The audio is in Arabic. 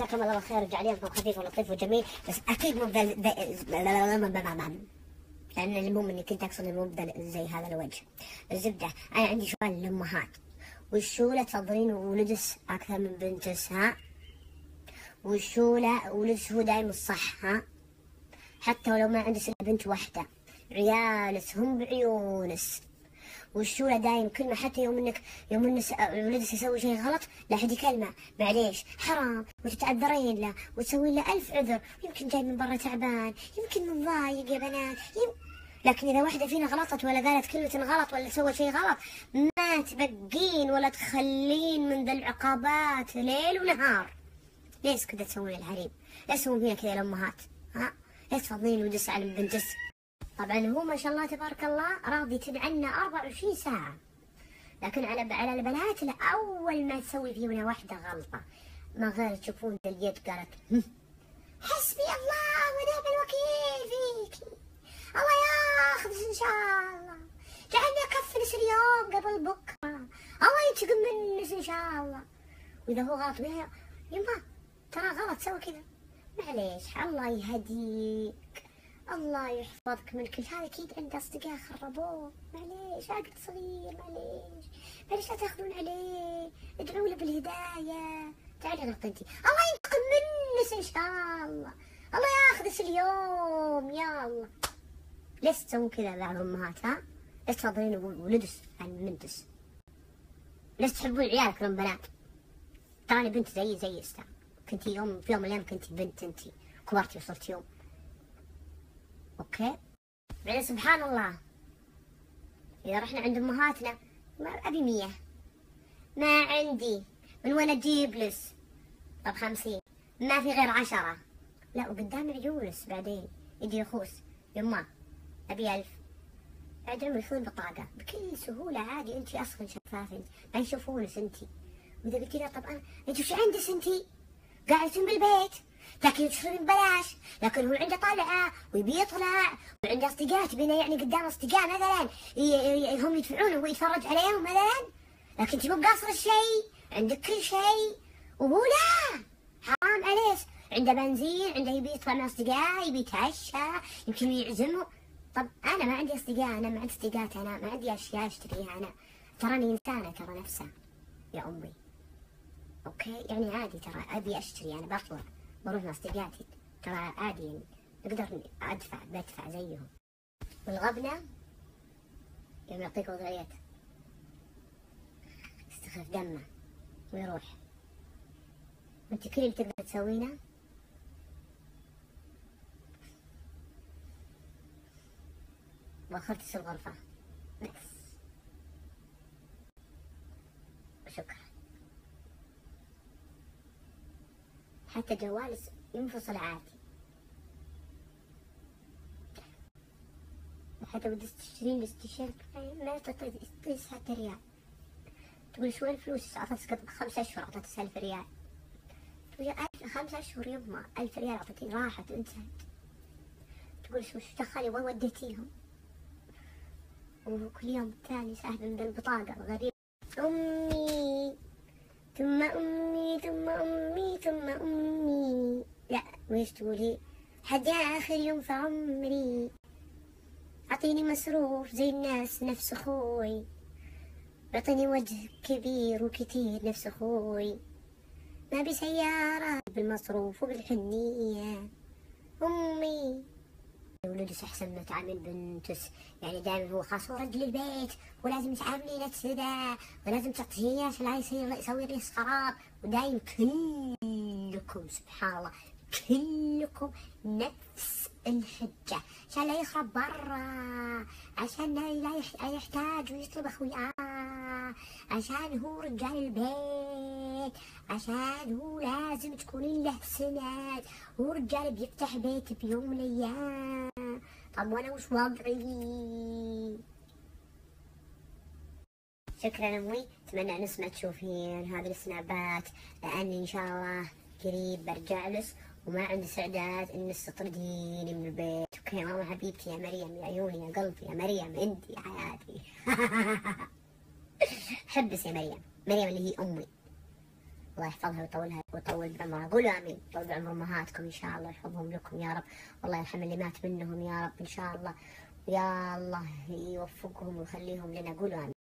جزاكم الله خير، وجعل يومكم خفيف ولطيف وجميل، بس اكيد مو لان المهم اني كنت اقصد مو زي هذا الوجه. الزبده، انا عندي سؤال للامهات، وشو لا تفضلين ولدس اكثر من بنتس؟ ها؟ وشو لا ولدس هو دايم الصح؟ ها؟ حتى ولو ما عندس الا بنت واحده، عيالس هم بعيونس. وشو لا دايم كلمة، حتى يوم انك ولدس يسوي شيء غلط لا حد يكلمه معليش حرام وتتعذرين له وتسوين له ألف عذر، يمكن جاي من برا تعبان، يمكن متضايق يا بنات، لكن إذا واحدة فينا غلطت ولا قالت كلمة غلط ولا سوت شيء غلط، ما تبقين ولا تخلين من ذا العقابات ليل ونهار. ليش كذا تسوين الحريم؟ ليش تسوين فينا كذا الأمهات؟ ها؟ ليش تفضلين ودس على بنتس؟ طبعا هو ما شاء الله تبارك الله راضي عنا 24 ساعة، لكن على البنات لا، أول ما تسوي فينا واحدة غلطة ما غير تشوفون ذا اليد قالت حسبي الله ونعم الوكيل فيكي، الله ياخذ إن شاء الله، جعلني أكفنس اليوم قبل بكرة، الله ينتقم منك إن شاء الله. وإذا هو غلط بها يما ترى غلط سوى كذا، معليش الله يهديك، الله يحفظك من كل هذا، اكيد عنده اصدقاء خربوه، معليش عقل صغير، معليش لا تاخذون عليه، ادعوا له بالهدايه. تعالي غلطتي، الله ينتقم منك ان شاء الله، الله ياخذك اليوم يا الله. ليش تسوون كذا بعض الامهات؟ ها؟ ليش تفضلين ولدس عن بنتس؟ ليش تحبون عيالك من بنات؟ تراني بنت زي استاذ، كنتي في يوم من الايام كنتي بنت، انتي كبرتي وصلت يوم، اوكي؟ بعدين سبحان الله اذا رحنا عند امهاتنا ما ابي 100، ما عندي، من وين اجيب لس؟ طب 50، ما في غير 10، لا وقدام عيونس بعدين يجي يخوس يما ابي 1000، بعد عمري يخذون بطاقة بكل سهولة عادي، انتي اصلا شفافة، انت ما يشوفونس انتي. واذا قلتي له طب انا انت وش عندك انتي؟ قاعدة بالبيت لكن تشترين ببلاش، لكن هو عنده طلعه ويبي يطلع وعنده اصدقاء تبينه يعني قدام اصدقاء مثلا هم يدفعونه وهو يتفرج عليهم مثلا، لكن انت مو بقاصر الشيء، عندك كل شيء وهو لا، حرام عليك، عنده بنزين، عنده يبي يطلع مع اصدقاء، يبي يتعشى، يمكن يعزمه. طب انا ما عندي اصدقاء، انا ما عندي صديقات، انا ما عندي اشياء اشتريها، انا تراني انسانه ترى نفسها يا امي، اوكي؟ يعني عادي ترى ابي اشتري، انا بطلع بروح مع اصدقائي، ترى عادي يعني اقدر بدفع زيهم. والغبنة يوم يعطيك وضعية يستخف دمه ويروح، انت كل اللي تقدر تسوينه واخرتس الغرفة بس، وشكرا. حتى جوالس ينفصل عادي، حتى بدك تشترين لي تيشيرت ما تعطيس حتى ريال، تقول شوي الفلوس؟ اعطتك قبل 5 اشهر اعطتك 1000 ريال، تقول 5 اشهر يما 1000 ريال اعطتني، راحت انتهت، تقول شو دخلي وين وديتيهم؟ وكل يوم الثاني ساحب من البطاقة غريب، امي ثم امي ثم امي ثم امي، لا ويش تقولي؟ حد اخر يوم في عمري اعطيني مصروف زي الناس نفس اخوي، اعطيني وجه كبير وكثير نفس اخوي، ما بسيارة بالمصروف وبالحنية امي. ولدس احسن ما تعامل بنتس، يعني دائما هو خاص هو رجل البيت ولازم تعاملينه كذا ولازم تعطيه عشان لا يسوي لي خراب، ودايم كلكم سبحان الله كلكم نفس الحجة عشان لا يخرب برا، عشان لا يحتاج ويطلب اخوياه، عشان هو رجال البيت، عشان هو لازم تكونين له سند، هو رجال بيفتح بيت بيوم من الايام. طب وانا وش وضعي؟ شكرا امي، اتمنى نسمع تشوفين هذه السنابات، لاني ان شاء الله قريب برجع لس وما عندي استعداد انك تطرديني من البيت. اوكي ماما حبيبتي يا مريم، يا عيوني يا قلبي يا مريم، انت يا حياتي. حبس يا مريم، مريم اللي هي امي. الله يحفظها ويطولها ويطول بعمرها. قولوا آمين. يطول بعمر أمهاتكم إن شاء الله، يحفظهم لكم يا رب، والله يرحم اللي مات منهم يا رب إن شاء الله، ويا الله يوفقهم ويخليهم لنا. قولوا آمين.